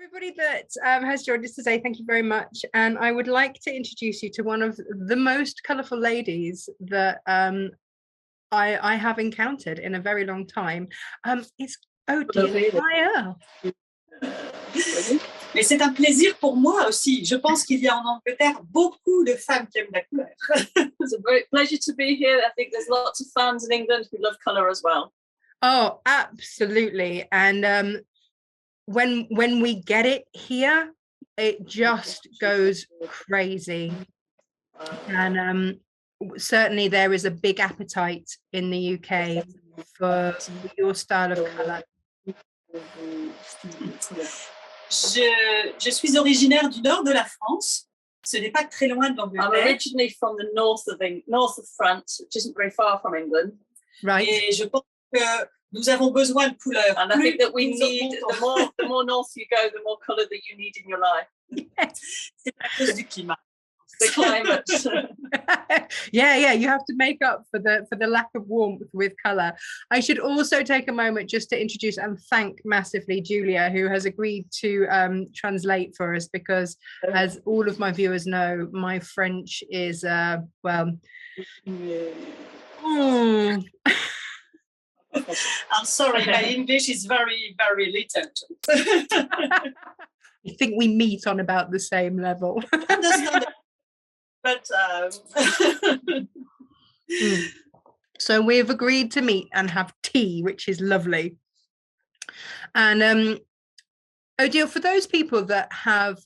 Everybody that has joined us today, thank you very much. And I would like to introduce you to one of the most colourful ladies that I have encountered in a very long time. It's Odile. Mais c'est un plaisir pour moi aussi. Je pense qu'il y a en Angleterre beaucoup de femmes qui aiment la couleur. It's a great pleasure to be here. I think there's lots of fans in England who love colour as well. Oh, absolutely. And when we get it here, it just goes crazy. And certainly there is a big appetite in the UK for your style of colour. Je suis originaire du nord de la France. Ce n'est pas très loin de l'Angleterre. I'm originally from the north of France, which isn't very far from England. Right. Et je pense que nous avons besoin de couleurs. And I think that we need, the more north you go, the more colour that you need in your life. Yes. C'est à cause du climat. The climate. yeah, you have to make up for the lack of warmth with colour. I should also take a moment just to introduce and thank massively Julia, who has agreed to translate for us, because as all of my viewers know, my French is well. I'm sorry, my English is very, very little. I think we meet on about the same level. But So we've agreed to meet and have tea, which is lovely. And Odile, for those people that have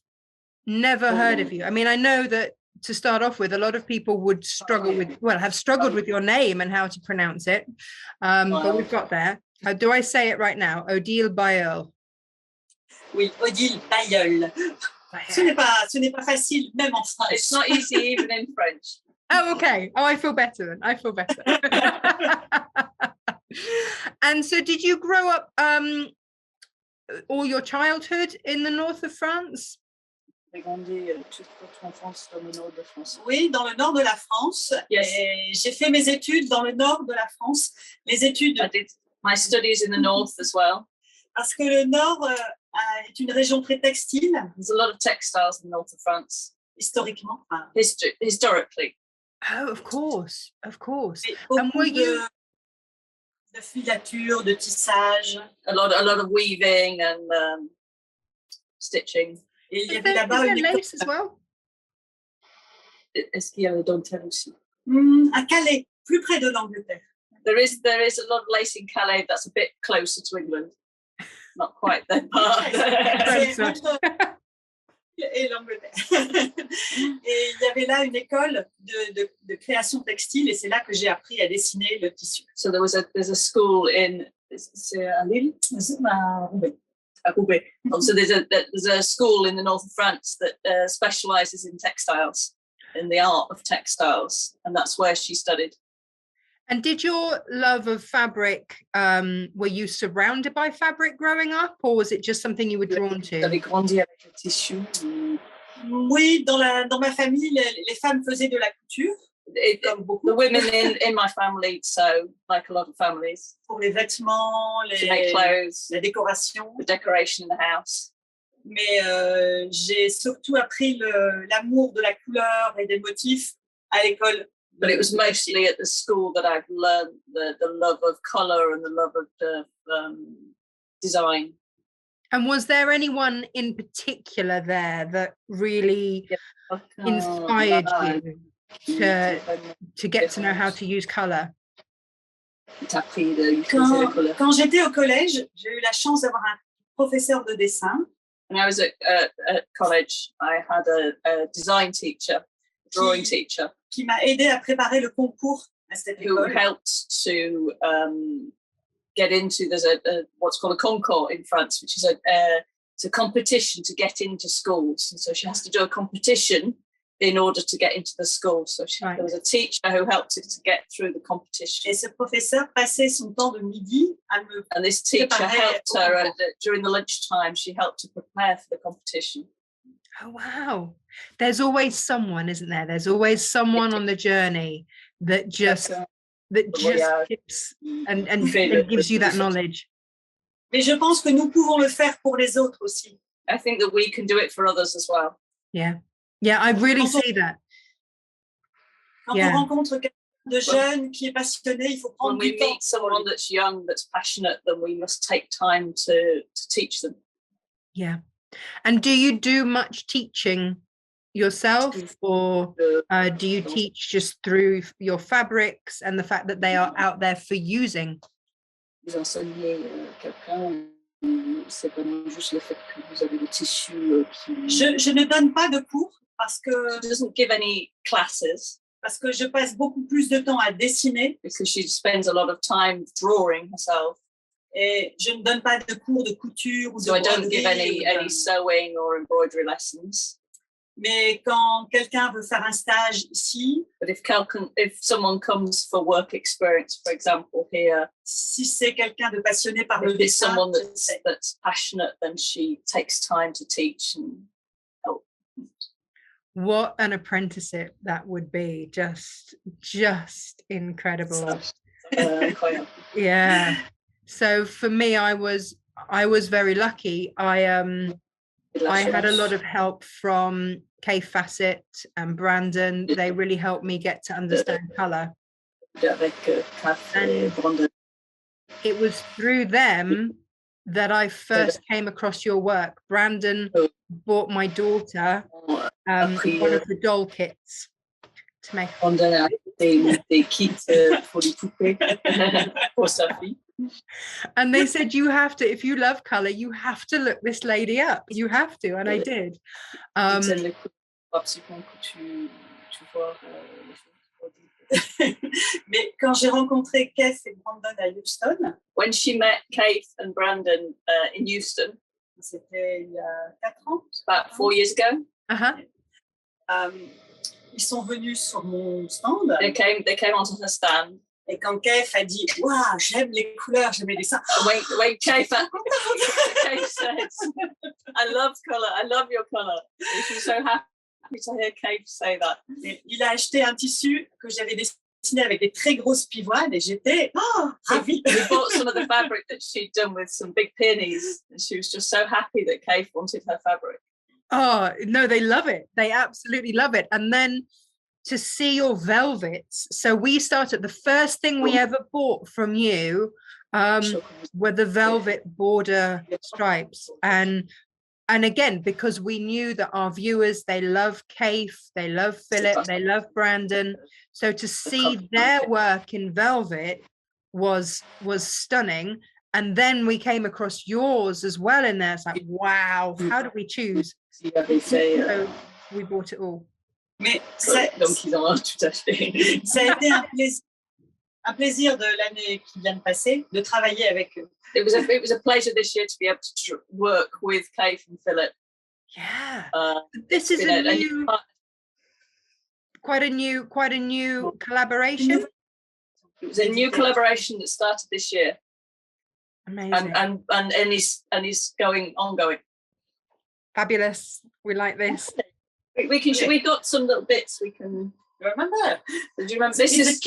never heard of you, I mean, I know that to start off with, a lot of people would have struggled with your name and how to pronounce it. But we've got there. How do I say it right now? Odile Bailloeul. Oui, Odile Bailloeul. Ce n'est pas facile, même en France. It's not easy even in French. Oh, okay. Oh, I feel better then. I feel better. And so did you grow up all your childhood in the north of France? Oui, dans le nord de la France. Yes. Et j'ai fait mes études dans le nord de la France. Les études. I did my studies in the north as well. Parce que le nord est une région très textile. There's a lot of textiles in the north of France. Historiquement. Historically. Oh, of course. And were you de filature, de tissage, a lot of weaving and stitching. Et il y avait là-bas une lace as well. Est-ce qu'il y a le dentelle aussi? À Calais, plus près de l'Angleterre. There is a lot of lace in Calais that's a bit closer to England. Not quite that part. Et l'Angleterre. Et il y avait là une école de création textile, et c'est là que j'ai appris à dessiner le tissu. So there's a school in Lille? So there's a school in the north of France that specialises in textiles, in the art of textiles, and that's where she studied. And did your love of fabric, were you surrounded by fabric growing up, or was it just something you were drawn to? J'avais grandi avec le tissu. Oui, dans ma famille, les femmes faisaient de la couture. The women in my family, so like a lot of families. Pour les vêtements, to make clothes, la décoration. The decoration in the house. Mais j'ai surtout appris l'amour de la couleur et des motifs à l'école. But it was mostly at the school that I've learned the love of colour and the love of the design. And was there anyone in particular there that really inspired you to get to know how to use colour? Quand j'étais au collège, j'ai eu la chance d'avoir un professeur de dessin. When I was at college, I had a design teacher, drawing teacher, qui m'a aidé à préparer le concours à cette école. Who helped to get into, there's what's called a concours in France, which is it's a competition to get into schools. And so she has to do a competition in order to get into the school. So there was a teacher who helped her to get through the competition. Et ce professeur passait son temps de midi à me And this teacher helped her during the lunchtime. She helped to prepare for the competition. Oh, wow. There's always someone, isn't there? There's always someone on the journey that just tips and gives you that knowledge. Mais je pense que nous pouvons le faire pour les autres aussi. I think that we can do it for others as well. Yeah, I really see that. Quand on rencontre quelqu'un de jeune qui est passionné, il faut prendre When du we temps. meet someone that's young, that's passionate, then we must take time to teach them. Yeah. And do you do much teaching yourself, or do you teach just through your fabrics and the fact that they are out there for using? Vous enseignez quelqu'un, c'est vraiment juste le fait que vous avez des tissus qui... Je ne donne pas de cours parce que... She doesn't give any classes. Parce que je passe beaucoup plus de temps à dessiner. Because she spends a lot of time drawing herself. Et je ne donne pas de cours de couture ou de So I don't broderie, give any sewing or embroidery lessons. Mais quand quelqu'un veut faire un stage ici, but if someone comes for work experience, for example, here, si c'est quelqu'un de passionné par le if it's dessin, someone that's passionate, then she takes time to teach and help. What an apprenticeship that would be! Just incredible. Yeah. So for me, I was very lucky. I had a lot of help from Kay Fassett and Brandon. They really helped me get to understand color. And it was through them that I first came across your work. Brandon bought my daughter one of the doll kits to make. Des kits pour les poupées pour sa fille. And they said, you have to, if you love color, you have to look this lady up. You have to, and I did. Mais quand j'ai rencontré Keith et Brandon à Houston, when she met Keith and Brandon in Houston, c'était il y a 4 ans, about 4 years ago. Ils sont venus sur mon stand. They came onto her stand. Et quand Keith a dit, waouh, j'aime les couleurs, j'aime les dessins. When Keith said, I love color, I love your color. And she was so happy to hear Keith say that. Et il a acheté un tissu que j'avais dessiné avec des très grosses pivoines et j'étais ravie. He bought some of the fabric that she'd done with some big peonies, and she was just so happy that Keith wanted her fabric. Oh no, they love it. They absolutely love it. And then to see your velvets. So we started, the first thing we ever bought from you were the velvet border stripes. And again, because we knew that our viewers, they love Keith, they love Philip, they love Brandon. So to see their work in velvet was stunning. And then we came across yours as well in there. It's like, wow, how do we choose? So we bought it all. Mais ça a été un plaisir de l'année qui vient de passer de travailler avec eux. It was a pleasure this year to be able to work with Keith and Philip. Yeah, this is quite a new collaboration. It was a new collaboration that started this year. Amazing. And is ongoing. Fabulous. We like this. We got some little bits we can remember. Do you remember? This is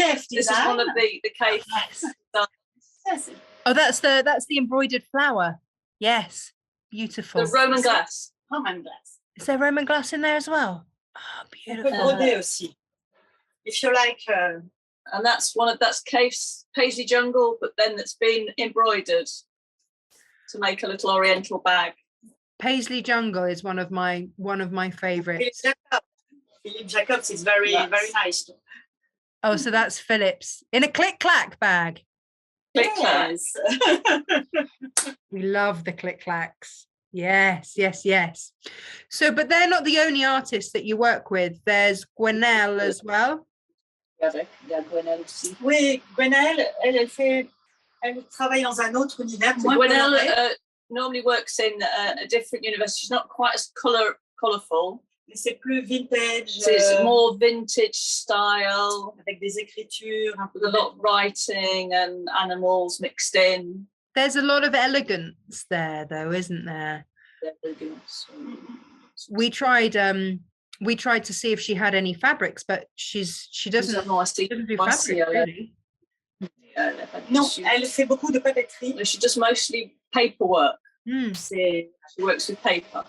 one of the Keith. Yes. Oh, that's the embroidered flower. Yes, beautiful. The Roman glass. Roman glass. Is there Roman glass in there as well? Oh, beautiful. Broder aussi. If you like. And that's Keith's Paisley Jungle, but then it's been embroidered to make a little Oriental bag. Paisley Jungle is one of my favorites. Philip Jacobs is very nice. Oh, so that's Philip's in a click-clack bag. Click-clacks. We love the click-clacks. Yes. So, but they're not the only artists that you work with. There's Gwenaëlle as well. Gwenaëlle aussi. Oui, Gwenaëlle, elle travaille dans un autre univers. Gwenaëlle normally works in a different universe. She's not quite as colourful. C'est plus vintage. So it's more vintage style. Avec des écritures. With a lot of writing and animals mixed in. There's a lot of elegance there, though, isn't there? Elegance. We tried to see if she had any fabrics, but she doesn't do fabric, really. Non, elle fait beaucoup de papeterie. She does mostly paperwork. C'est, She works with paper.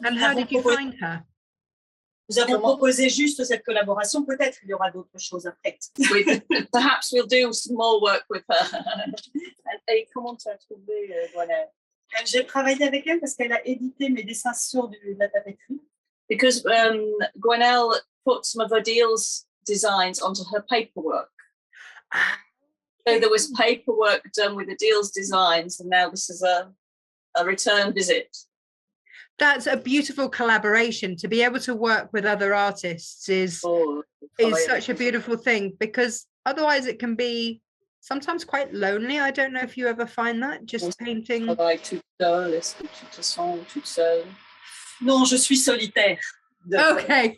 And how did you find her? Nous avons proposé juste cette collaboration. Peut-être il y aura d'autres choses après. Perhaps we'll do some more work with her. Et comment tu as trouvé Gwenaëlle? J'ai travaillé avec elle parce qu'elle a édité mes dessins sur de la papeterie. Because Gwenaëlle put some of Odile's designs onto her paperwork. So there was paperwork done with Odile's designs, and now this is a return visit. That's a beautiful collaboration. To be able to work with other artists is such a beautiful thing, because otherwise it can be sometimes quite lonely. I don't know if you ever find that, just painting. Toute seule, est-ce que tu te sens toute seule? Non, je suis solitaire. Okay.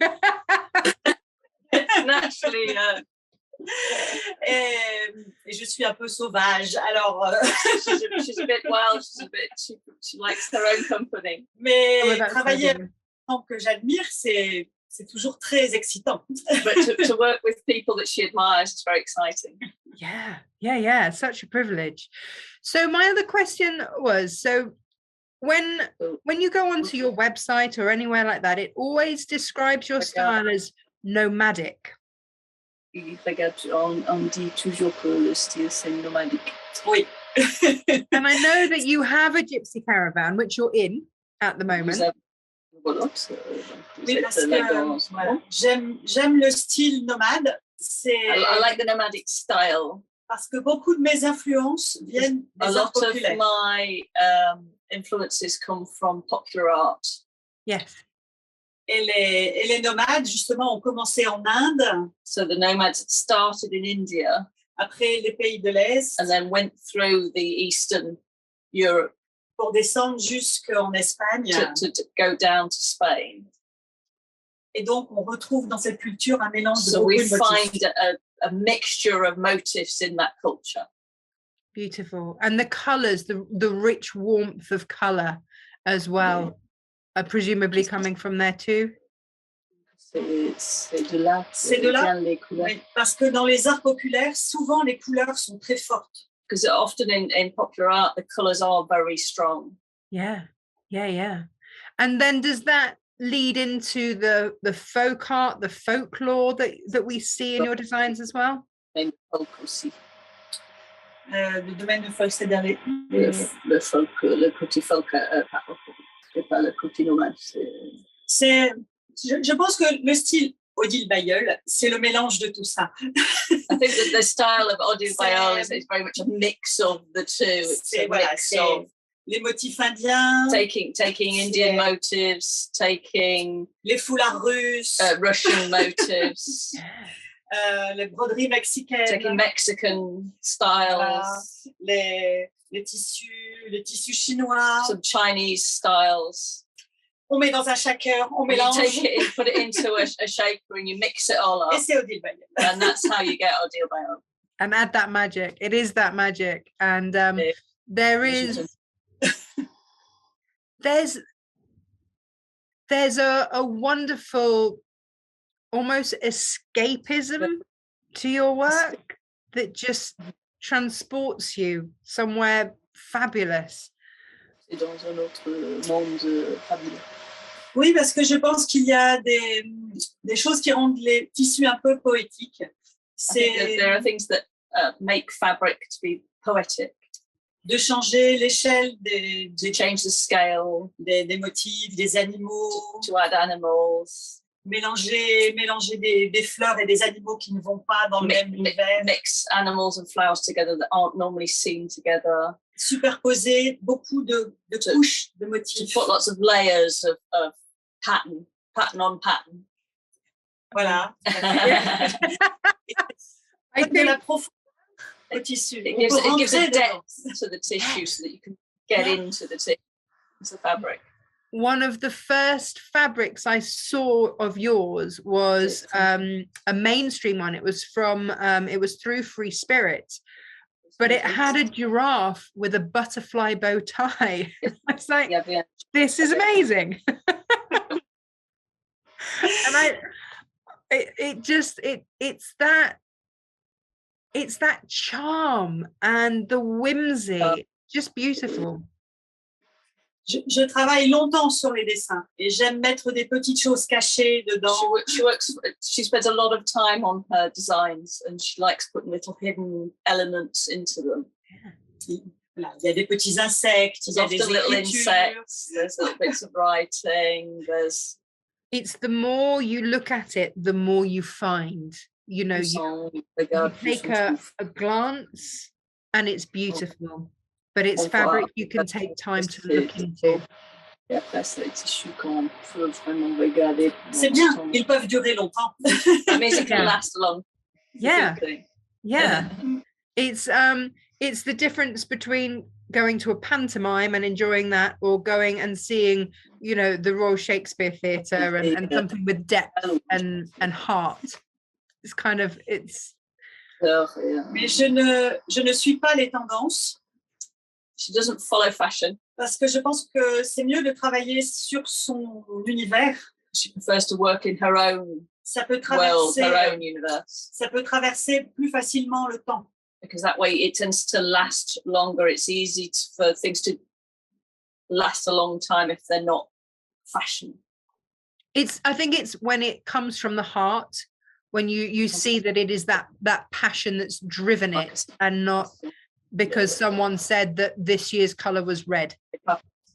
Naturally, et je suis un peu sauvage. Alors, she's a bit wild. She likes her own company. Mais travailler avec des gens que j'admire, c'est toujours très excitant. But to work with people that she admires is very exciting. Yeah. Such a privilege. So my other question was, so when you go onto your website or anywhere like that, it always describes your style as nomadic. On dit toujours que le style c'est nomadique. Oui. And I know that you have a gypsy caravan, which you're in at the moment. Oui, parce que voilà, j'aime le style nomade. I like the nomadic style. Parce que beaucoup de mes influences viennent des arts populaires. A lot of my influences come from popular art. Yes. Et les nomades, justement, ont commencé en Inde. So the nomads started in India. Après les pays de l'Est. And then went through the Eastern Europe. Pour descendre jusqu'en Espagne. To go down to Spain. Et donc, on retrouve dans cette culture un mélange de beaucoup de motifs. So we find a mixture of motifs in that culture. Beautiful. And the colours, the rich warmth of colour as well, are presumably coming from there too. C'est de là. Oui, parce que dans les arts populaires, souvent les couleurs sont très fortes. Because often in popular art, the colours are very strong. Yeah. And then does that lead into the folk art, the folklore that we see in your designs as well? In folk aussi. Le domaine du folk, c'est-à-dire le folk, le côté folk, pas le côté nomade. Je pense que le style Odile Bailloeul, c'est le mélange de tout ça. I think that the style of Odile Bailloeul is very much a mix of the two. It's a mix of les motifs indiens, taking Indian motifs, taking les foulards russes, Russian motifs, les broderies mexicaines, taking Mexican styles, les tissus chinois, some Chinese styles. On met dans un shaker, on mélange. You take it in, put it into a shaker and you mix it all up. Et c'est Odile Bailloeul. And that's how you get Odile Bailloeul. And add that magic. It is that magic. And there's a wonderful almost escapism to your work that just transports you somewhere fabulous. C'est dans un autre monde fabuleux. Oui, parce que je pense qu'il y a des choses qui rendent les tissus un peu poétiques. There are things that make fabric to be poetic. De changer l'échelle to change the scale, des motifs, des animaux, to add animals, mélanger des fleurs et des animaux qui ne vont pas dans le même univers, mix animals and flowers together that aren't normally seen together, superposer beaucoup de couches de motifs, to put lots of layers of pattern on pattern. Voilà. I think la profondeur au tissu. It gives a depth to the tissue so that you can get into the tissue, into the fabric. One of the first fabrics I saw of yours was a mainstream one. It was through Free Spirit, but it had a giraffe with a butterfly bow tie. It's like, this is amazing. And it's that charm and the whimsy, just beautiful. Je travaille longtemps sur les dessins et j'aime mettre des petites choses cachées dedans. She spends a lot of time on her designs and she likes putting little hidden elements into them. Voilà, il y a des petits insectes, il y a des little écritures. insects, there's little bits of writing, there's... It's the more you look at it, the more you find. You know, you take a glance and it's beautiful, but it's fabric you can take time to look into. C'est bien, ils peuvent durer longtemps. That means it can last a long. Yeah, yeah. It's the difference between going to a pantomime and enjoying that, or going and seeing, you know, the Royal Shakespeare Theatre and something with depth and heart. It's kind of, it's... Mais je ne suis pas les tendances. She doesn't follow fashion. Parce que je pense que c'est mieux de travailler sur son univers. She prefers to work in her own ça peut world, her own universe. Ça peut traverser plus facilement le temps. Because that way it tends to last longer. It's easy for things to last a long time if they're not fashion. I think it's when it comes from the heart, when you see that it is that passion that's driven it, and not because someone said that this year's color was red.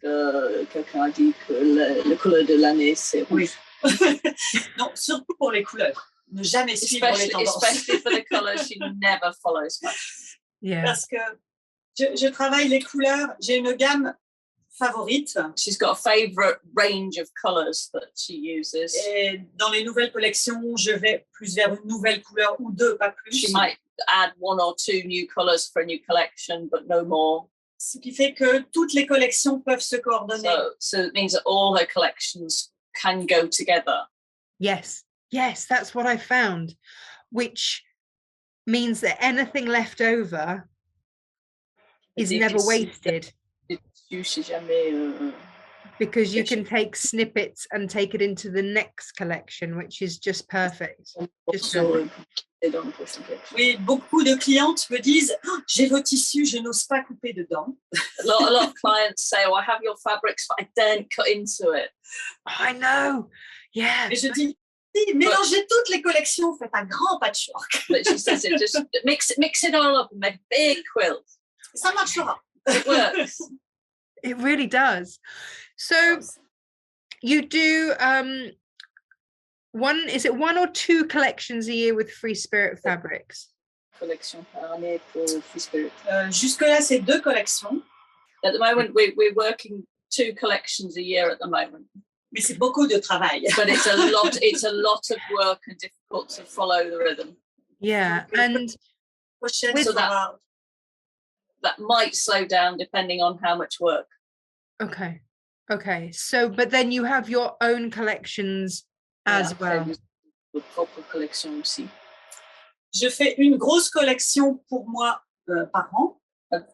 Quelqu'un a dit que le couleur de l'année c'est rouge. Non, surtout pour les couleurs. Ne jamais suivre les tendances. Especially for the colors, she never follows much. Yeah. Parce que je travaille les couleurs, j'ai une gamme favorite. She's got a favorite range of colors that she uses. Et dans les nouvelles collections, je vais plus vers une nouvelle couleur ou deux, pas plus. She might add one or two new colors for a new collection, but no more. Ce qui fait que toutes les collections peuvent se coordonner. So it means that all her collections can go together. Yes, that's what I found, which means that anything left over is never wasted. Because you can take snippets and take it into the next collection, which is just perfect. Oui, beaucoup de clientes me disent oh, j'ai vos tissus, je n'ose pas couper dedans. A lot of clients say, "Oh, I have your fabrics, but I daren't cut into it." I know, yeah. Et je dis, mélangez toutes les collections, faites un grand patchwork. But she says it, just mix it all up and make a big quilt. Ça marchera. It works. It really does. So you do one or two collections a year with Free Spirit Fabrics? Collection par année pour Free Spirit. Jusque-là, c'est 2 collections. At the moment, we're working 2 collections a year at the moment. Mais c'est beaucoup de travail. But it's a lot of work and difficult to follow the rhythm. Yeah, and so that might slow down depending on how much work. Okay. So, but then you have your own collections as well. Propre collection aussi. Je fais une grosse collection pour moi par an.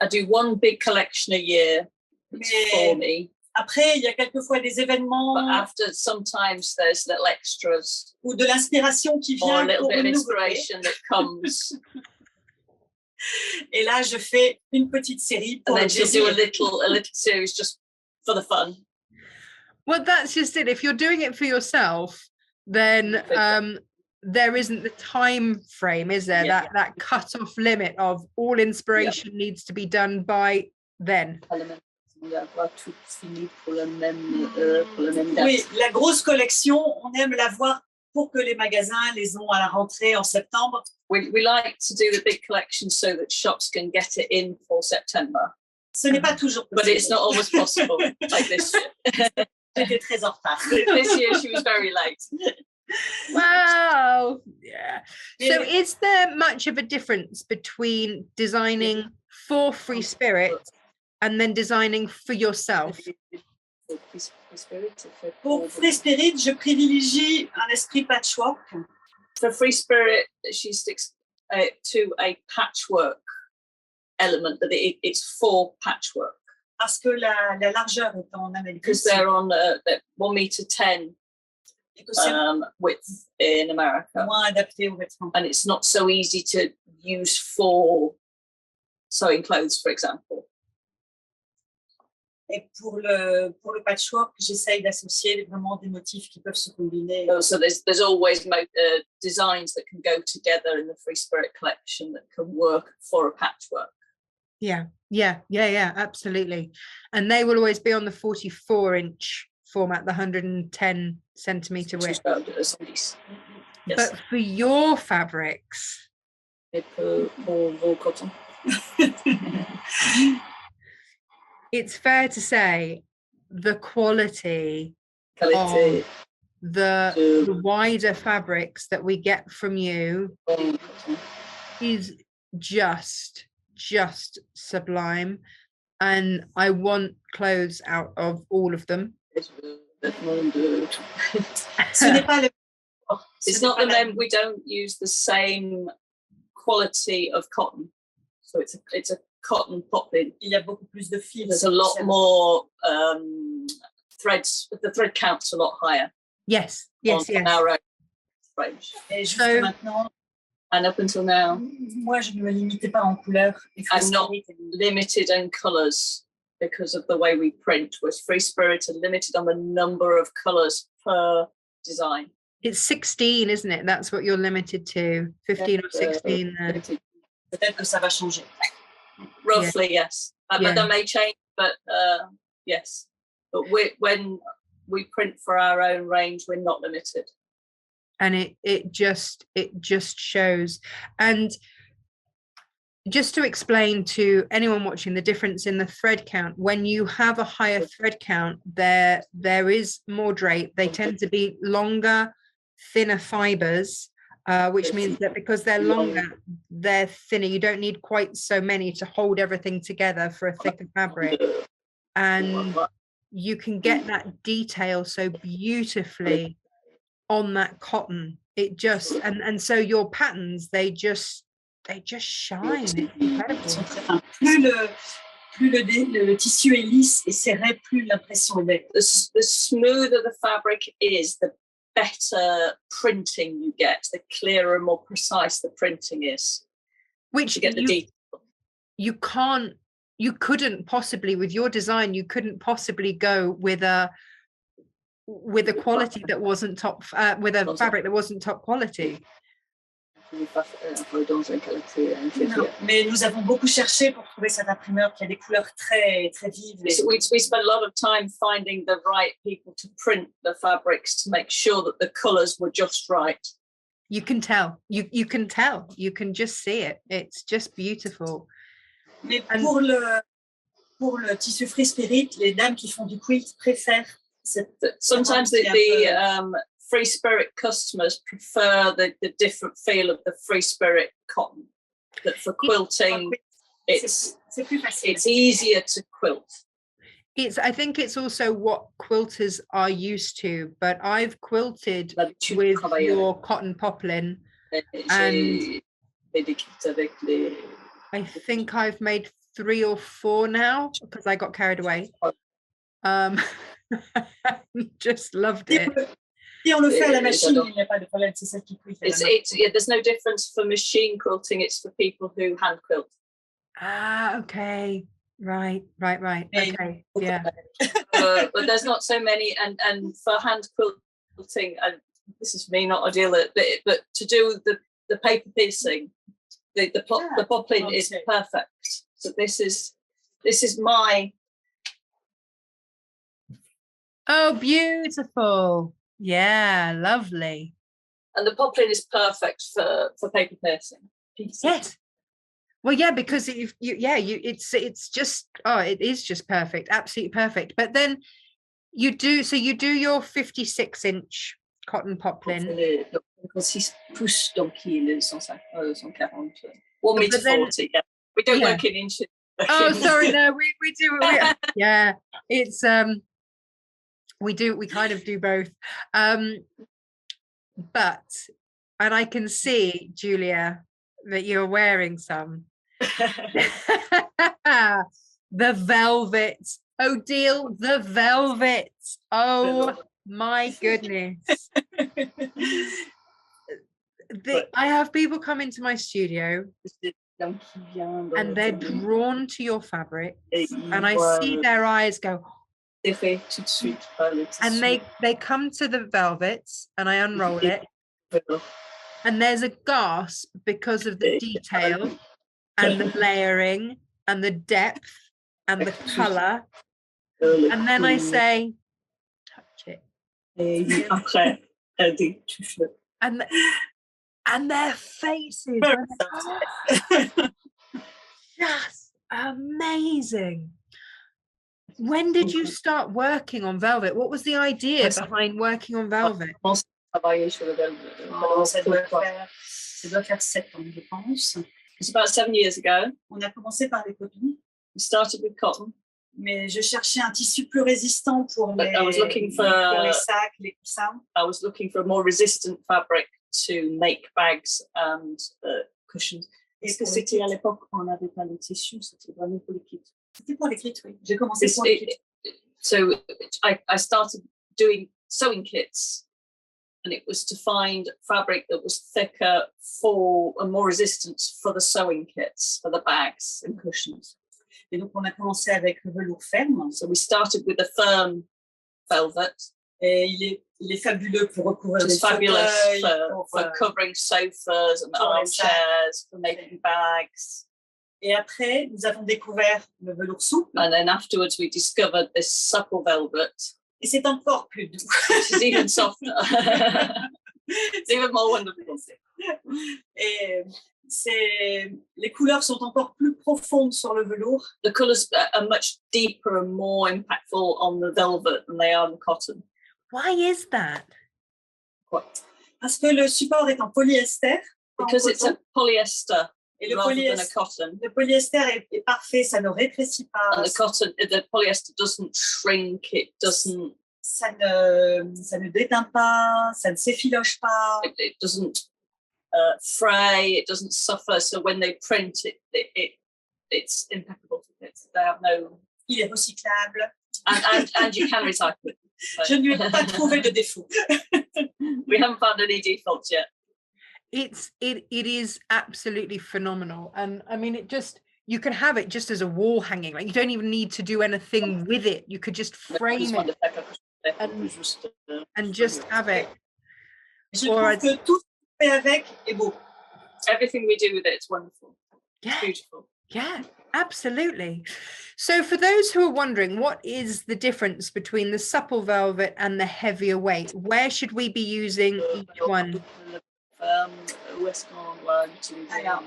I do one big collection a year for me. Après, il y a quelquefois des événements. But after, sometimes there's little extras. Ou de l'inspiration qui vient. Or a little bit of inspiration that comes. Et là, je fais une petite série pour and then she'll do a little series just for the fun. Well, that's just it. If you're doing it for yourself, then there isn't the time frame, is there? Yeah. That cut-off limit of all inspiration needs to be done by then. Oui, la grosse collection, on aime la voir pour que les magasins les ont à la rentrée en septembre. We like to do the big collection so that shops can get it in for September. Ce n'est pas toujours possible. But it's not always possible, like this year. J'étais très en retard. This year she was very late. Wow. Yeah. So is there much of a difference between designing for Free Spirit and then designing for yourself? Pour Free Spirit, je privilégie un esprit patchwork. For Free Spirit, she sticks to a patchwork element, that it's for patchwork. Parce que la largeur est en Amérique. Because they're on 1 meter 10 width in America. Moins adapté aux vêtements. And it's not so easy to use for sewing clothes, for example. Et pour le patchwork, j'essaye d'associer vraiment des motifs qui peuvent se combiner. So there's always designs that can go together in the Free Spirit collection that can work for a patchwork. Yeah, absolutely. And they will always be on the 44-inch format, the 110 centimeter width. Yes. But for your fabrics, it's fair to say the quality of the wider fabrics that we get from you is just sublime, and I want clothes out of all of them. It's not the men. We don't use the same quality of cotton, so it's a cotton poplin. Il y a beaucoup plus de fils. There's a lot more threads. The thread count's a lot higher. Yes. On our own range. Et jusqu'à maintenant, and up until now, moi je ne me limitais pas en couleurs. I'm not limited in colours because of the way we print. Whereas Free Spirit are limited on the number of colours per design. It's 16, isn't it? That's what you're limited to, 15 or 16. Peut-être que ça va changer. Roughly, yes. But that may change, but yes. But when we print for our own range, we're not limited. And it just shows. And just to explain to anyone watching the difference in the thread count, when you have a higher thread count, there is more drape. They tend to be longer, thinner fibers, which means that because they're longer, they're thinner. You don't need quite so many to hold everything together for a thicker fabric. And you can get that detail so beautifully on that cotton. It just, and so your patterns, they just shine. It's incredible. Plus le tissu est lisse et serré, plus l'impression est belle. The smoother the fabric is, the better printing you get, the clearer and more precise the printing is. Which you get the detail. You couldn't possibly, with your design, you couldn't possibly go with a quality that wasn't top, with a fabric that wasn't top quality. Mais nous avons beaucoup cherché pour trouver cet imprimeur qui a des couleurs très très vives. We spent a lot of time finding the right people to print the fabrics to make sure that the colours were just right. You can tell. You can tell. You can just see it. It's just beautiful. Mais pour le tissu Free Spirit, les dames qui font du quilt préfèrent cette. Sometimes the Free Spirit customers prefer the different feel of the Free Spirit cotton. That for quilting, it's easier to quilt. I think it's also what quilters are used to, but I've quilted with your cotton poplin, and I think I've made 3 or 4 now because I got carried away. Just loved it. Si on le fait à la machine, il n'y a pas de problème. C'est celle qui quilte. There's no difference for machine quilting. It's for people who hand quilt. Okay. Right. Okay. Yeah. But there's not so many, and for hand quilting, and this is me, not Odile, but to do the paper piecing, the poplin is perfect. So this is my. Oh, beautiful. Yeah, lovely. And the poplin is perfect for paper piercing. Yes. Well, yeah, because it's just, it is just perfect, absolutely perfect. But then you do your 56-inch cotton poplin. 6 pouces, donc il est 140. 1 meter 40. Yeah. We don't work in inches. Oh, sorry, no, we do. Yeah, it's we kind of do both. But, and I can see, Julia, that you're wearing some. The velvet. Odile, the velvet. Oh my goodness. I have people come into my studio Donc, il vient and they're de- drawn to your fabric, et and I il see voit their eyes go, serré tout de suite par le tissu. and they come to the velvets, and I unroll it, Velours. and there's a gasp because of the detail and the layering and the depth and the color, and then I say, touch it, Et après, elle dit, touche-le. and their faces Very were just amazing. When did you start working on velvet? What was the idea behind working on velvet? Travailler sur le velvet. Oh, ça doit faire 7 ans, je pense. It's about 7 years ago. On a commencé par les cotons, We started with cotton. mais je cherchais un tissu plus résistant pour But I was looking for- les sacs, les coussins. I was looking for a more resistant fabric to make bags and cushions. Et Est-ce que pour les c'était kits. à l'époque où on n'avait pas les tissus, c'était vraiment pour les kits. C'était pour les kits, oui. J'ai commencé pour les kits. So I started doing sewing kits, and it was to find fabric that was thicker for and more resistant for the sewing kits, for the bags and cushions. Et donc, on a commencé avec le velours ferme. So we started with the firm velvet. Et il est fabuleux pour recouvrir les It's fabulous fauteuils, for covering sofas and pour les sacs. armchairs, for making bags. Et après, nous avons découvert le velours souple. And then afterwards, we discovered this supple velvet, Et c'est encore plus doux. which is even softer. It's even more wonderful. Et les couleurs sont encore plus profondes sur le velours. The colours are much deeper and more impactful on the velvet than they are on the cotton. Why is that? Parce que le support est en polyester. Because it's a polyester Et le rather than a polyester, cotton. le polyester est parfait, ça ne rétrécit pas. And the polyester doesn't shrink, it doesn't, Ça ne déteint pas, ça ne s'effiloche pas. it doesn't fray, it doesn't suffer. So when they print it's impeccable. They have no. Il est recyclable. And you can recycle it. So. Je ne lui ai pas trouvé de défaut. We haven't found any defaults yet. It is absolutely phenomenal, and I mean, you can have it just as a wall hanging. Like, you don't even need to do anything with it. You could just frame it and just have it. Je trouve que tout ce qu'on fait avec est beau. Everything we do with it is wonderful. Yeah. It's beautiful. Yeah, absolutely. So for those who are wondering, what is the difference between the supple velvet and the heavier weight? Where should we be using each one? Alors,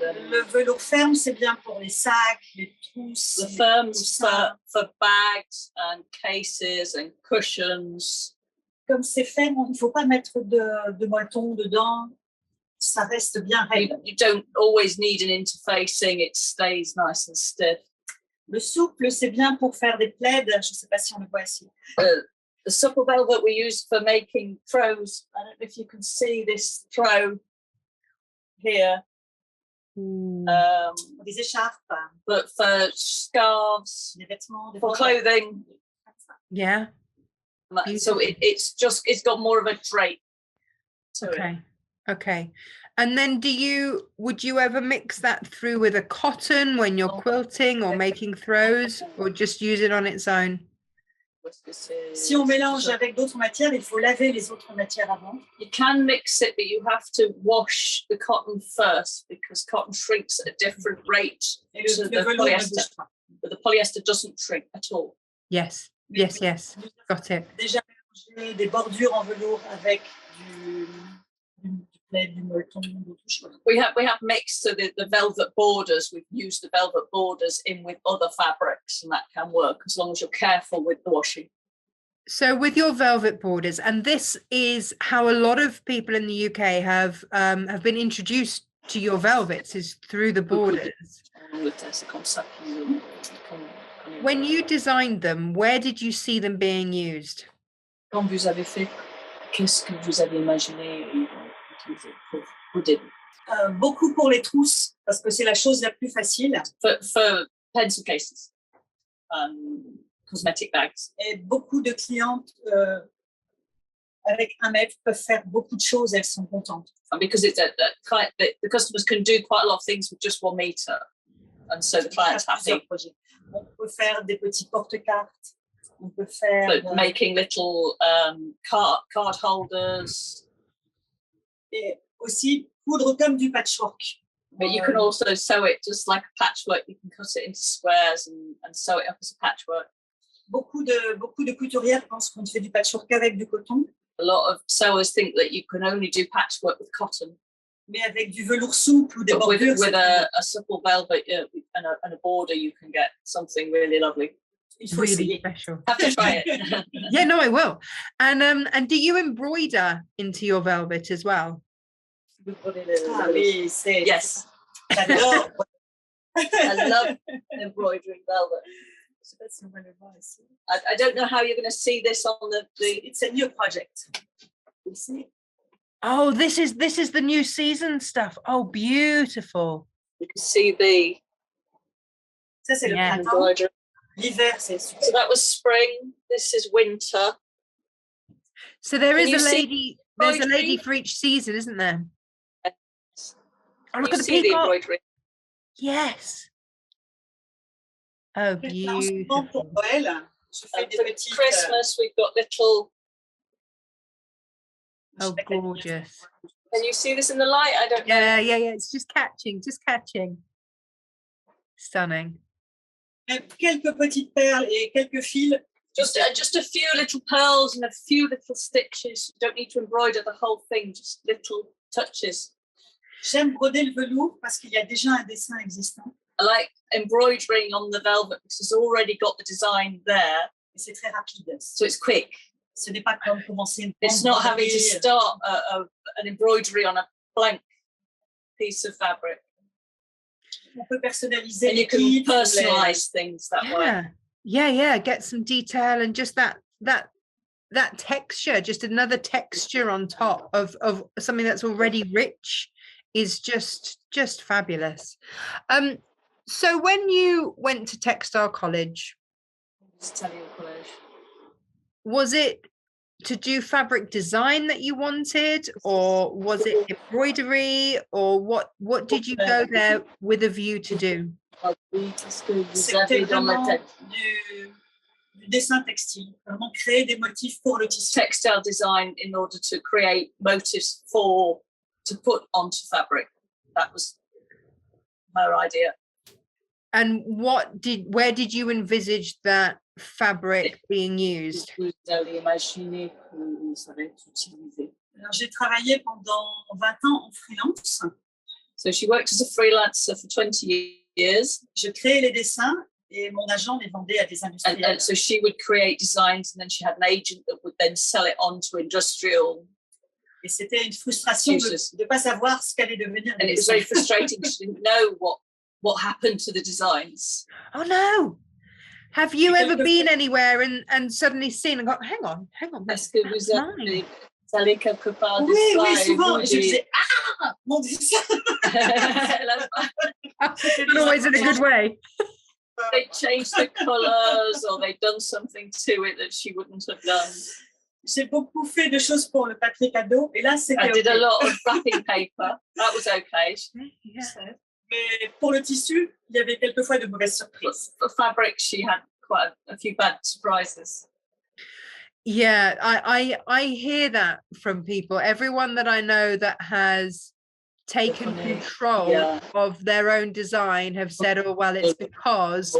le velours ferme, c'est bien pour les sacs, les trousses. The firms for bags and cases and cushions. Comme c'est ferme, il ne faut pas mettre de molleton dedans. Ça reste bien raide. You don't always need an interfacing, it stays nice and stiff. Le souple, c'est bien pour faire des plaids. Je ne sais pas si on le voit ici. The supple velvet we use for making throws. I don't know if you can see this throw here. Des écharpes. But for scarves, Des vêtements. Des for clothing. Yeah. So it's got more of a drape to it. Okay. And then would you ever mix that through with a cotton when you're quilting or making throws, or just use it on its own? Si on mélange avec d'autres matières, il faut laver les autres matières avant. You can mix it, but you have to wash the cotton first because cotton shrinks at a different rate Et to le the velours ne polyester. bouge pas. But the polyester doesn't shrink at all. Yes. Got it. Déjà mélangé des bordures en velours avec du plaid, du molleton, d'autres choses. We have mixed, so the velvet borders, we've used the velvet borders in with other fabrics, and that can work as long as you're careful with the washing. So with your velvet borders, and this is how a lot of people in the UK have been introduced to your velvets, is through the borders. When you designed them, where did you see them being used? Quand vous avez fait, qu'est-ce que vous avez imaginé utiliser pour Odile? Beaucoup pour les trousses, parce que c'est la chose la plus facile. For pencil cases, cosmetic bags. Et beaucoup de clientes avec 1 mètre peuvent faire beaucoup de choses, elles sont contentes. And because it's the customers can do quite a lot of things with just 1 meter, and so the client's happy. On peut faire des petits porte-cartes. On peut faire Making little card holders. Et aussi coudre comme du patchwork. But you can also sew it just like a patchwork. You can cut it into squares and sew it up as a patchwork. Beaucoup de couturières pensent qu'on ne fait du patchwork qu'avec du coton. A lot of sewers think that you can only do patchwork with cotton. Mais avec du velours souple ou des bordures. With a supple velvet and a border, you can get something really lovely. Really special. Have to try it. Yeah, no, I will. And do you embroider into your velvet as well? Ah oui, c'est. Yes. J'adore. I love embroidering velvet. I don't know how you're going to see this on the. It's a new project. You see. Oh, this is the new season stuff. Oh, beautiful. You can see the. Ça c'est le printemps. L'hiver c'est super. So that was spring. This is winter. So there is a lady. There's a lady for each season, isn't there? Yes. Oh, look at the peacock. Yes. Oh, beautiful. Pour Noël, je fais des for petites. Christmas, we've got little. Oh, gorgeous. Can you see this in the light? I don't know. Yeah. It's just catching. Stunning. Quelques petites perles et quelques fils. Just a few little pearls and a few little stitches. You don't need to embroider the whole thing, just little touches. J'aime broder le velours parce qu'il y a déjà un dessin existant. I like embroidering on the velvet because it's already got the design there. Et c'est très rapide. So it's quick. Ce n'est pas comme commencer une It's not having to start an embroidery on a blank piece of fabric. On peut personnaliser. And you can personalize things that way. Yeah. Get some detail and just that texture, just another texture on top of something that's already rich is just fabulous. So when you went to textile college, was it to do fabric design that you wanted, or was it embroidery, or what did you go there with a view to do? C'était vraiment du dessin textile, vraiment créer des motifs pour le tissu. Textile design in order to create motifs to put onto fabric. That was her idea. And where did you envisage that fabric being used? J'ai travaillé pendant 20 ans en freelance. So she worked as a freelancer for 20 years. Je créais les dessins et mon agent les vendait à des industriels. And so she would create designs and then she had an agent that would then sell it on to industrial. Et c'était une frustration de ne pas savoir ce qu'allait devenir. And it was very frustrating. She didn't know what happened to the designs. Oh no! Have you ever been anywhere and suddenly seen and got, hang on, Est-ce que vous allez quelque part de oui, ça? Oui, souvent. Je disais, mon dessin! Not always in a good way. They changed the colours or they'd done something to it that she wouldn't have done. J'ai beaucoup fait de choses pour le papier cadeau et là c'était. I did a lot of wrapping paper. That was okay. Yeah. Mais pour le tissu, il y avait quelquefois de mauvaises surprises. For fabric, she had quite a few bad surprises. Yeah, I hear that from people. Everyone that I know that has taken control of their own design have said, oh, well, it's because,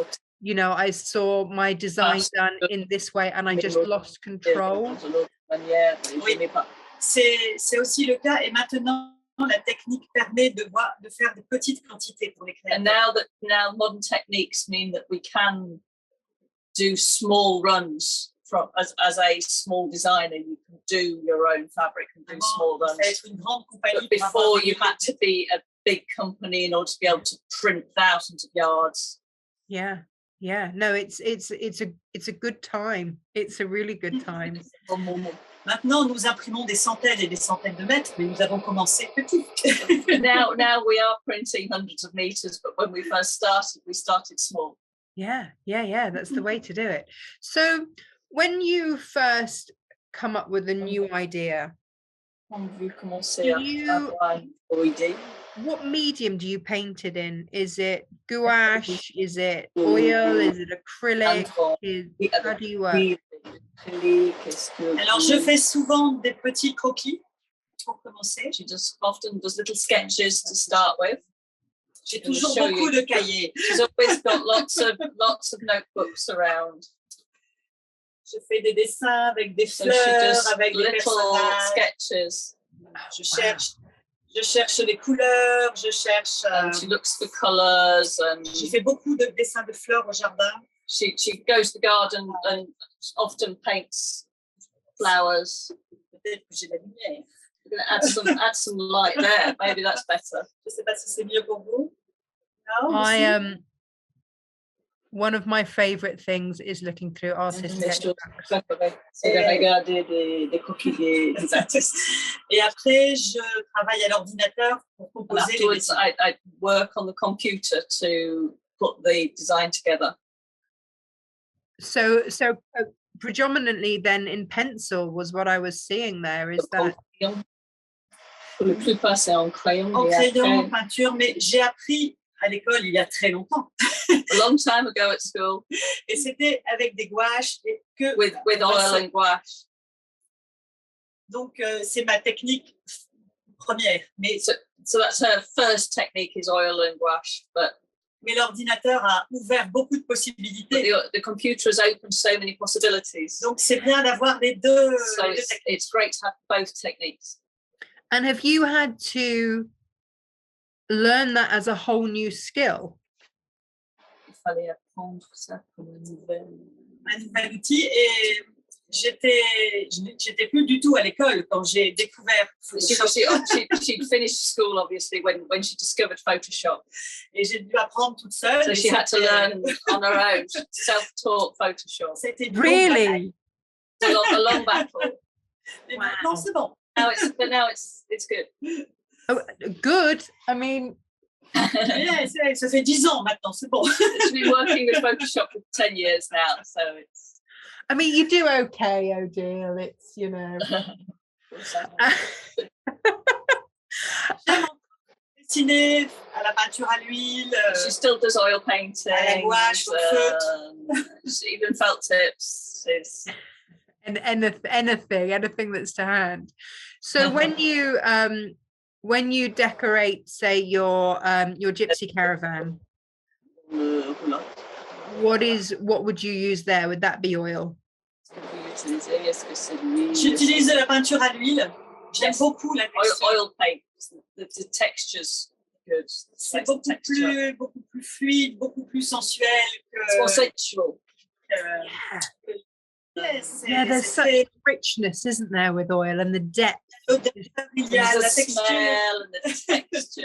I saw my design done in this way and I just lost control. Oui, c'est aussi le cas. Et maintenant, la technique permet de faire de petites quantités pour les créateurs. And now modern techniques mean that we can do small runs as a small designer. You can do your own fabric and do small runs. But before you had to be a big company in order to be able to print thousands of yards. Yeah. No, it's a good time. It's a really good time. Maintenant, nous imprimons des centaines et des centaines de mètres, mais nous avons commencé petit. now we are printing hundreds of meters, but when we first started, we started small. Yeah. That's the way to do it. So when you first come up with a new idea, On veut commencer à you- avoir une idée. What medium do you paint it in? Is it gouache? Is it oil? Is it acrylic? How do you work? Alors, je fais souvent des petits croquis pour commencer. She just often does little sketches to start with. J'ai toujours beaucoup de cahiers. She's always got lots of notebooks around. Je fais des dessins avec des So she fleurs, does avec des little personnages. sketches. Je cherche les couleurs, je cherche. And she looks for colours and J'ai fait beaucoup de dessins de fleurs au jardin. she goes to the garden and often paints flowers. Peut-être que j'ai la lumière. We're going to add some light there. Maybe that's better. Je ne sais pas si c'est mieux pour vous. Non, I aussi? one of my favorite things is looking through artist sketchbooks. Regarder des croquis des artistes. Et après, je travaille à l'ordinateur pour And composer les afterwards, dessins. I work on the computer to put the design together. So predominantly then in pencil was what I was seeing there. Is that Pour le plupart, c'est en crayon. En et crayon, en après, peinture, mais j'ai appris à l'école il y a très longtemps. a long time ago at school Et c'était avec des gouaches et que with oil and gouache. Donc, c'est ma technique première. Mais, So that's her first technique is oil and gouache. But mais l'ordinateur a ouvert beaucoup de possibilités. the computer has opened so many possibilities. Donc, c'est bien d'avoir les deux. So les deux techniques. it's great to have both techniques. and have you had to learn that as a whole new skill? Il fallait apprendre ça comme une nouvelle. Un nouvel outil et j'étais plus du tout à l'école quand j'ai découvert Photoshop. She'd finished school obviously when she discovered Photoshop. Et j'ai dû apprendre toute seule. So et she had to c'était- learn on her own, self-taught Photoshop. C'était une longue bataille. Really? A long battle. Mais maintenant, c'est bon. Now it's good. Oh, good. I mean, Ça fait 10 ans maintenant, c'est bon. She's been working with Photoshop for 10 years now, so it's. I mean, you do okay, Odile. It's, you know. J'aime encore dessiner à la peinture à l'huile. She still does oil painting. À la gouache, au feutre. Even felt tips. And anything that's to hand. So when you decorate, say your gypsy caravan, what would you use there? Would that be oil? J'utilise la peinture à l'huile. J'aime Yes. beaucoup la texture. Oil paint. The texture's good. C'est beaucoup plus fluide, beaucoup plus sensuel It's more sensual. Yes, Yeah, there's such richness, isn't there, with oil, and the depth. il y a The la texture. smell and the texture.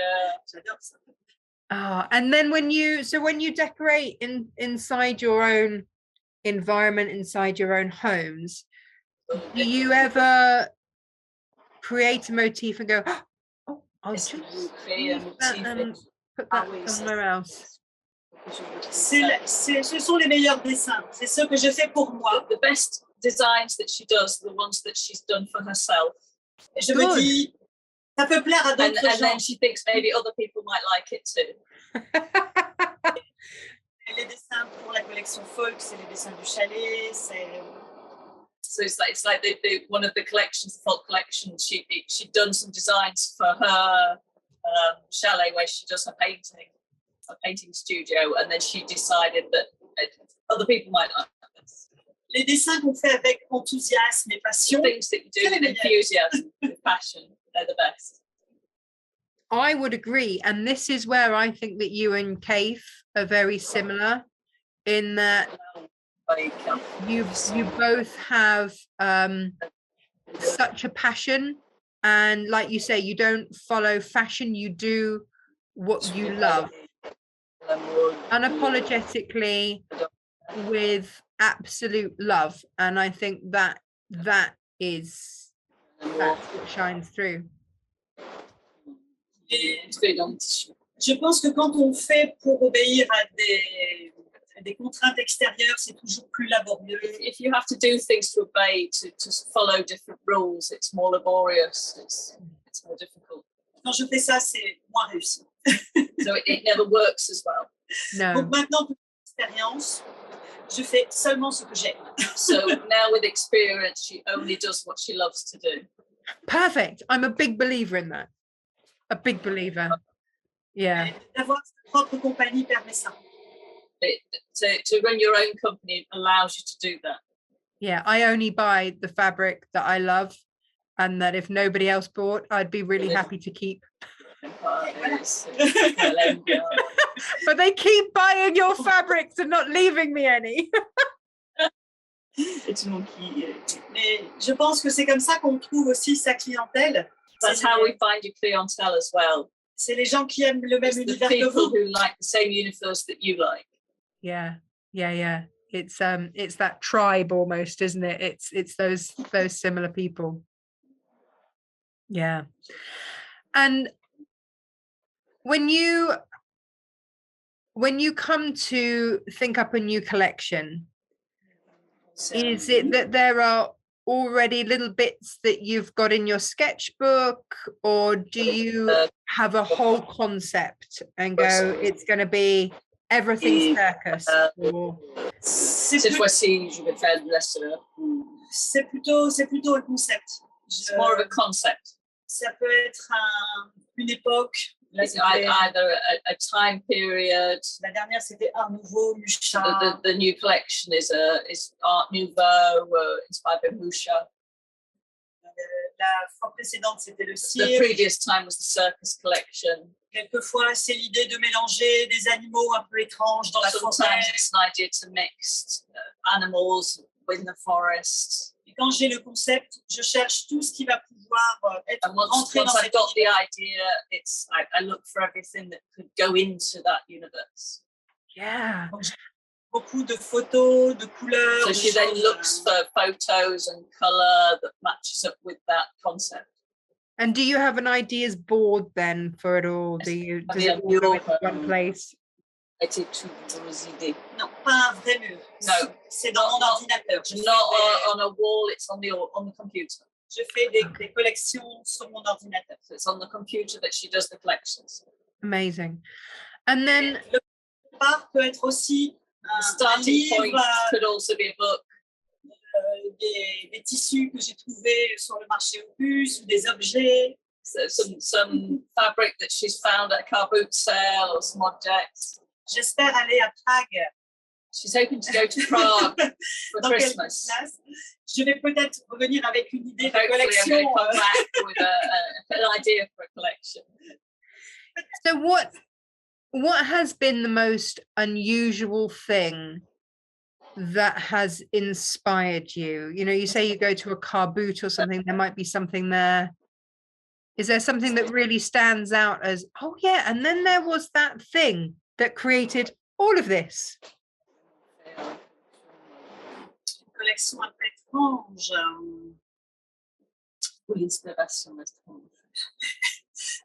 J'adore ça. And then when you decorate inside your own environment, inside your own homes, do you ever create a motif and go, oh, I'll just use that and put that somewhere else? Ce sont les meilleurs dessins. C'est ce que je fais pour moi. The best designs that she does are the ones that she's done for herself. Et je me dis, ça peut plaire à And d'autres gens. then she thinks maybe other people might like it too. Et les dessins pour la collection folk, c'est les dessins du chalet. So it's like one of the collections, the folk collection. She'd done some designs for her chalet where she does her painting studio, and then she decided that other people might like this. Les dessins qu'on fait avec enthousiasme et passion. Things that you do with enthusiasm, with passion, they're the best. I would agree, and this is where I think that you and Kaif are very similar, in that you both have such a passion, and like you say, you don't follow fashion, you do what you love unapologetically with absolute love, and I think that's what shines through. Et je pense que quand on fait pour obéir à des contraintes extérieures, c'est toujours plus laborieux. If you have to do things to obey, to follow different rules, it's more laborious, it's more difficult. Quand je fais ça, c'est moins réussi. So it never works as well. No. Donc maintenant, pour l'expérience, je fais seulement ce que j'aime. So now with experience, she only does what she loves to do. Perfect. I'm a big believer in that. A big believer. Yeah. Et d'avoir sa propre compagnie permet ça. To run your own company allows you to do that. Yeah. I only buy the fabric that I love and that if nobody else bought, I'd be really happy to keep. But they keep buying your fabrics and not leaving me any. Mais je pense que c'est comme ça qu'on trouve aussi sa clientèle. That's how we find your clientele as well. C'est les gens qui aiment le même It's the univers que people vous. who like the same universe that you like. Yeah. It's that tribe almost, isn't it? It's those similar people. Yeah. And when you come to think up a new collection, is it that there are already little bits that you've got in your sketchbook, or do you have a whole concept and go, it's going to be everything circus? Or... Cette fois-ci, je vais faire de la sœur. C'est plutôt le concept. It's more of a concept. Ça peut être une époque. Là, It's either a time period. La dernière, c'était Art Nouveau, Mucha. The new collection is Art Nouveau, inspired by Musha. La fois précédente, c'était le The cirque. previous time was the circus collection. Quelquefois, c'est l'idée de mélanger des animaux un peu étranges dans la forêt. Sometimes it's an idea to mix animals in the forest. Et quand j'ai le concept, je cherche tout ce qui va pouvoir être And once rentré dans I've cette got the univers. idea, I look for everything that could go into that universe. Yeah. Beaucoup de photos, de couleurs. So she then looks for photos and colour that matches up with that concept. And do you have an ideas board then for it all? Does it all go into one place? Toutes idées. Non, pas un vrai mur. No. C'est dans mon ordinateur. Not on a wall, it's on the computer. Je fais des collections sur mon ordinateur. So it's on the computer that she does the collections. Amazing. And then Le départ peut être aussi The un starting point livre, could also be a book. des tissus que j'ai trouvés sur le marché aux puces ou des objets. So some fabric that she's found at a car boot sale or some objects. J'espère aller à Prague. She's hoping to go to Prague for Dans Christmas. quelques places. Je vais peut-être revenir avec une idée de Hopefully I'm collection. going to come back with an idea for a collection. so what has been the most unusual thing that has inspired you? You know, you say you go to a car boot or something, there might be something there. Is there something that really stands out as, oh yeah, and then there was that thing that created all of this? Une collection un peu étrange. L'inspiration étrange.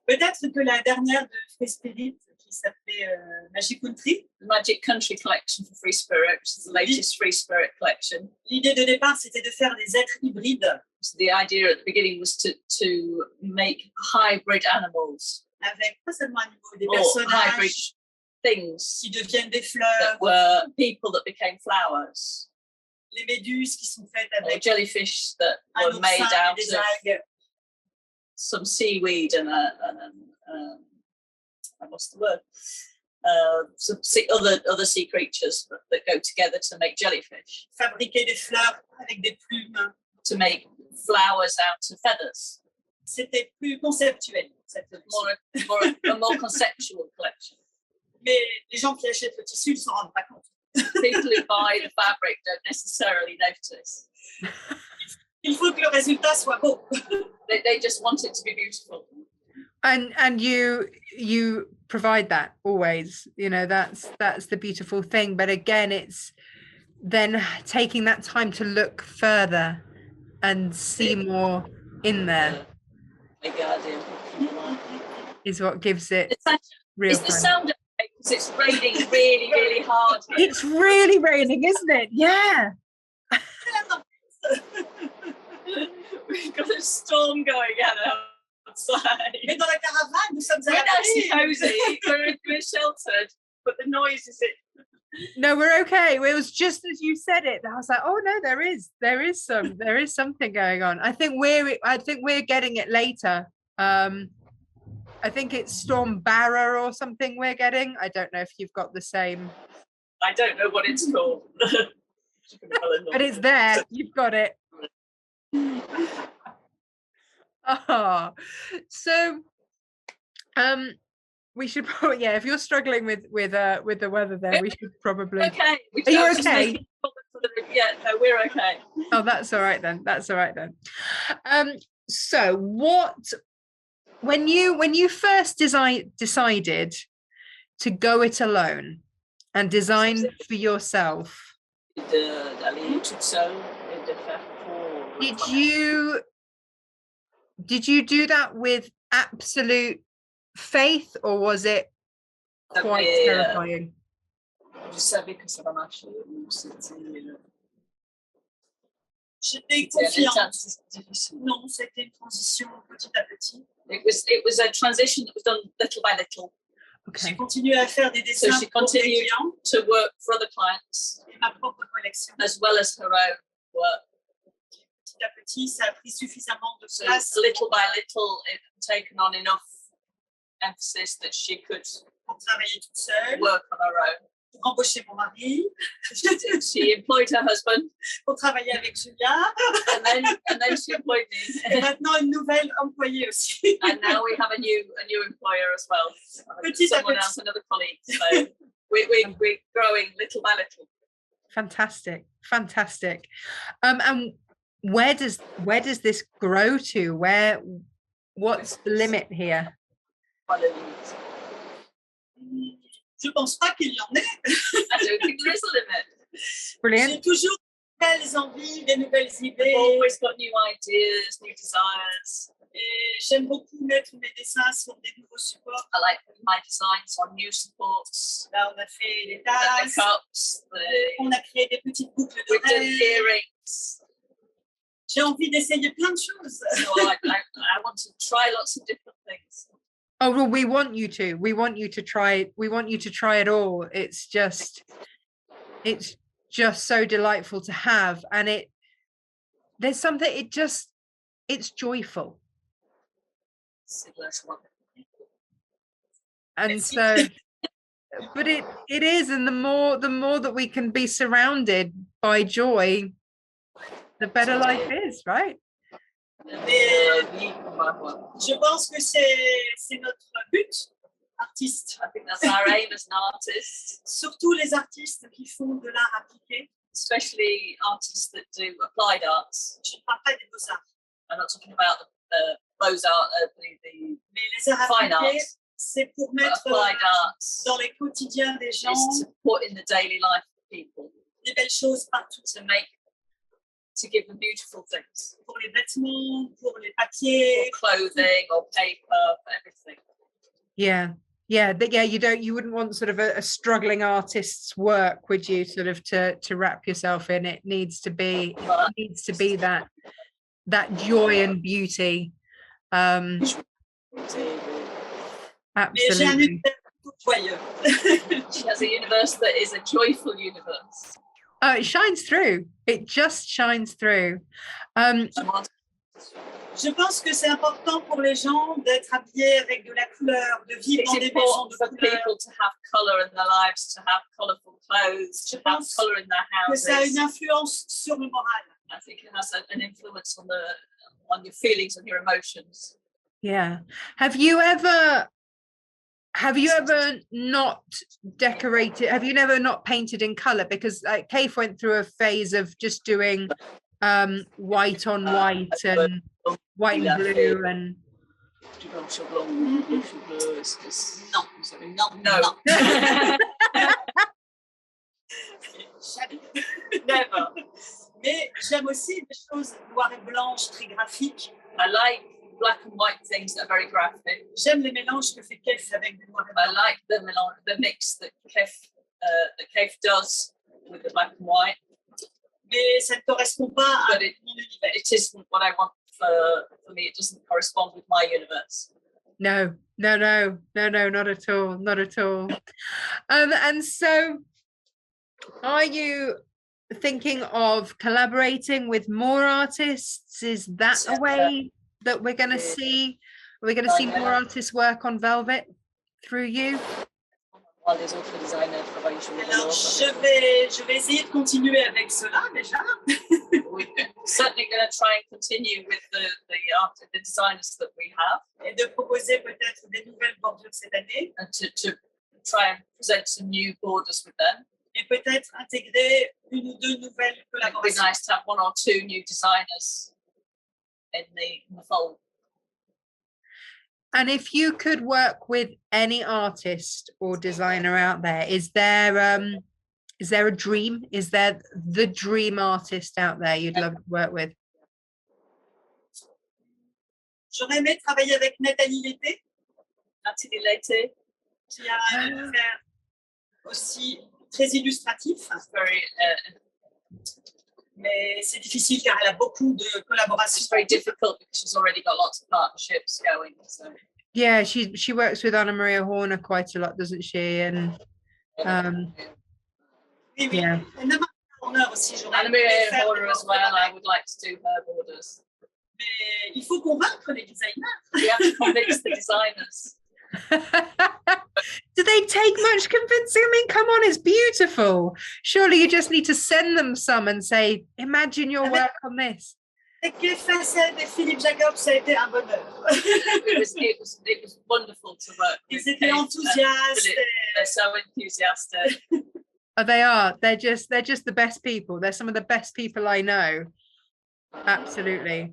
Peut-être que la dernière de Free Spirit, qui s'appelait Magic Country. The Magic Country collection for Free Spirit, which is the latest Free Spirit collection. L'idée de départ, c'était de faire des êtres hybrides. So the idea at the beginning was to make hybrid animals, Avec pas seulement animaux, des or hybrid personnages things qui deviennent des fleurs, that were people that became flowers, les méduses qui sont faites or avec jellyfish that un were made oursin et out des of algues. some seaweed and what's the word? Some other sea creatures that go together to make jellyfish, Fabriquer des fleurs avec des plumes. to make flowers out of feathers. C'était plus conceptuel, cette collection. A more conceptual collection. Mais les gens qui achètent le tissu ne s'en rendent pas compte. People who buy the fabric don't necessarily notice. Il faut que le résultat soit beau. They just want it to be beautiful. And you provide that always, you know, that's the beautiful thing. But again, it's then taking that time to look further and see more in there is what gives it real Is the fun. sound okay? It's raining really, really hard here. It's really raining, isn't it? Yeah. We've got a storm going on outside. Mais dans la caravane, nous sommes à We're l'abri. nice and cozy. We're sheltered, but the noise is it. No, we're okay. It was just as you said it. I was like, oh no, there is something going on. I think we're getting it later. I think it's Storm Barra or something we're getting. I don't know if you've got the same. I don't know what it's called. But it's there. You've got it. Oh, so we should probably, if you're struggling with the weather there, we should probably. Okay. Are you okay? Yeah, no, we're okay. Oh, that's all right then. So when you first decided to go it alone and design for yourself, did you do that with absolute faith, or was it quite terrifying? J'étais confiante. Non, c'était une transition petit à petit. It was a transition that was done little by little. Okay. J'ai continué à faire des dessins she pour des continued clients to work for other clients et ma propre collection. as well as her own work. Petit à petit, ça a pris suffisamment de So place little by little, it had taken on enough emphasis that she could pour travailler toute seule, work on her own. pour embaucher mon mari, She employed her husband, pour travailler avec Julia, and then she employed me. et maintenant une nouvelle employée aussi. And now we have a new employer as well. Petit à Someone petit. else, another colleague. So we're growing little by little. Fantastic. And where does this grow to? What's the limit here? Je ne pense pas qu'il y en ait. I don't think there is a limit. Brilliant. J'ai toujours de nouvelles envies, des nouvelles I've idées. always got new ideas, new desires. Et j'aime beaucoup mettre mes dessins sur des nouveaux supports. I like putting my designs on new supports. Là, on a fait les The tasses, cups, on a créé des petites boucles we've done d'oreilles. earrings. J'ai envie d'essayer plein de choses. So I want to try lots of different things. Oh well, we want you to try it all. It's just so delightful to have, and it's joyful. And so but it is, and the more that we can be surrounded by joy, the better life is, right? Je pense que c'est notre but, artiste. I think that's our aim as an artist, Surtout les artistes qui font de l'art appliqué. especially artists that do applied arts. Je ne parle pas des beaux-arts. I'm not talking about the Beaux-Arts, the Mais les arts fine appliqués, arts, c'est pour but mettre applied arts dans les quotidiens des gens is to put in the daily life of people, des belles choses partout. to give them beautiful things, Pour les vêtements, pour les or papiers. clothing or paper, everything. Yeah, you wouldn't want sort of a struggling artist's work, would you, sort of to wrap yourself in? It needs to be that joy and beauty. Mais j'ai un Absolutely. univers tout joyeux. She has a universe that is a joyful universe. Oh, it shines through. It just shines through. Je pense que c'est important pour les gens d'être habillés avec de la couleur, de vivre dans It's des maisons important de for couleur. people to have colour in their lives, to have colourful clothes, to have colour in their Que ça a houses. une influence sur le moral. I think it has an influence on your feelings and your emotions. Yeah. Have you ever not decorated? Have you never not painted in color? Because Kaif went through a phase of just doing white on white and white and blue and No. Never. Mais j'aime aussi des choses noires et blanches, très graphiques. I like black and white things that are very graphic. J'aime les mélanges que fait Kef avec du noir et I blanc. like the mix that Kef does with the black and white. Mais ça ne correspond pas à But mon univers. it isn't what I want for me. It doesn't correspond with my universe. No, not at all, not at all. And so are you thinking of collaborating with more artists? Is that a way that we're going to see? Are we going to see more artists work on Velvet through you? Alors, je vais essayer de continuer avec cela déjà. We're certainly going to try and continue with the designers that we have. Et de proposer peut-être des nouvelles bordures cette année. And to try and present some new borders with them. Et peut-être intégrer une ou deux nouvelles It would be collaborations. nice to have one or two new designers in the fold. And if you could work with any artist or designer out there, is there a dream? Is there the dream artist out there you'd love to work with? J'aurais aimé travailler avec Nathalie Lété, Nathalie Lété, qui a un faire aussi très illustratif. very Mais c'est difficile car elle a beaucoup de it's collaborations. very difficult because she's already got lots of partnerships going. So Yeah, she works with Anna Maria Horner quite a lot, doesn't she? And Oui, oui. Yeah. Et même Horner aussi, j'aurais Anna aimé Maria faire Horner des as bordures well. I avec. would like to do her borders. Mais il faut convaincre les designers. We have to convince the designers. do they take much convincing? I mean, come on, it's beautiful. Surely you just need to send them some and say, imagine your work on this. Avec les facettes et Philippe Jacob, ça a été un bonheur. It was wonderful to work with. Ils étaient enthousiastes. They're so enthusiastic. Oh, they are. They're just the best people. They're some of the best people I know. Absolutely.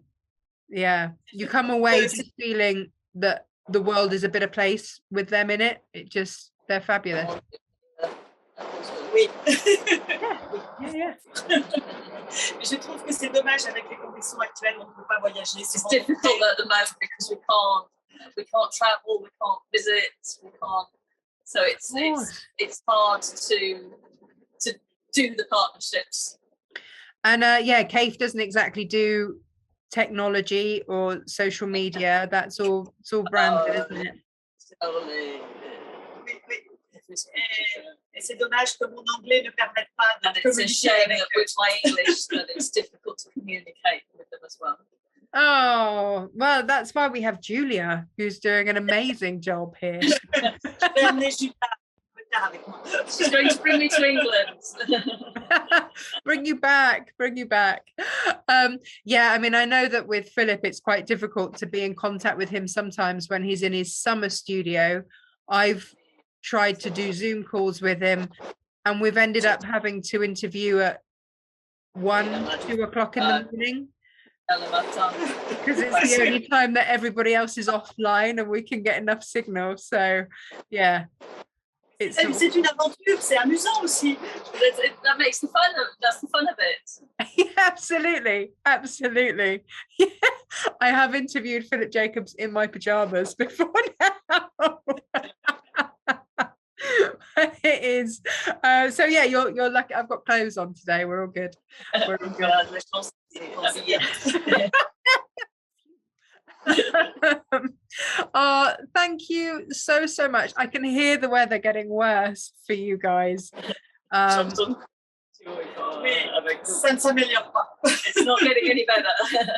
Yeah. You come away just feeling that the world is a better place with them in it. They're fabulous. Oui. Yeah. Mais je trouve que c'est dommage avec les conditions actuelles, on ne peut pas voyager. It's difficult at the moment because we can't travel, we can't visit, we can't. So it's hard to do the partnerships. And Kaif doesn't exactly do technology or social media. It's all branded, isn't it? Oui, oui. Et c'est dommage que mon anglais ne permette pas And de it's a communiquer shame avec that eux. with my English that it's difficult to communicate with them as well. Oh, well, that's why we have Julia, who's doing an amazing job here. Je vais amener Julia avec moi. She's going to bring me to England. bring you back. Yeah, I mean, I know that with Philip it's quite difficult to be in contact with him sometimes when he's in his summer studio. I've tried to do Zoom calls with him and we've ended up having to interview at 1-2 o'clock in the morning because it's the only time that everybody else is offline and we can get enough signal. So yeah, C'est une aventure, c'est amusant aussi. That makes that's the fun of it. Yeah, absolutely. Yeah. I have interviewed Philip Jacobs in my pajamas before now. It is so yeah, you're lucky. I've got clothes on today. We're all good. Oh, thank you so much. I can hear the weather getting worse for you guys. Ça ne s'améliore pas. It's not getting any better.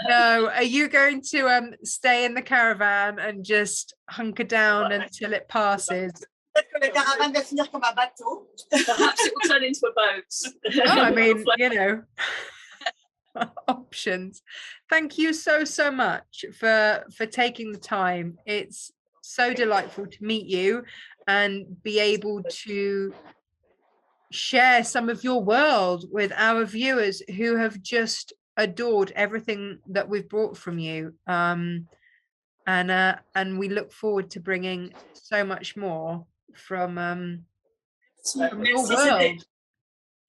No, are you going to stay in the caravan and just hunker down until it passes? Peut-être que la caravane va finir comme un bateau. Perhaps it will turn into a boat. Oh, I mean, you know, options. Thank you so much for taking the time. It's so delightful to meet you and be able to share some of your world with our viewers who have just adored everything that we've brought from you. And we look forward to bringing so much more from your world.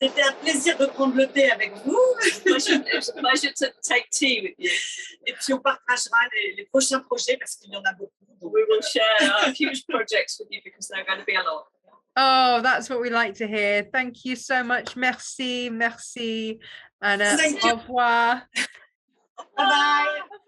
C'était un plaisir de prendre le thé avec vous. It was a pleasure to take tea with you. Et puis on partagera les prochains projets parce qu'il y en a beaucoup. Donc, We will share our huge projects with you because they're going to be a lot. Oh, that's what we like to hear. Thank you so much. Merci, merci. And Thank au you. revoir. Bye bye.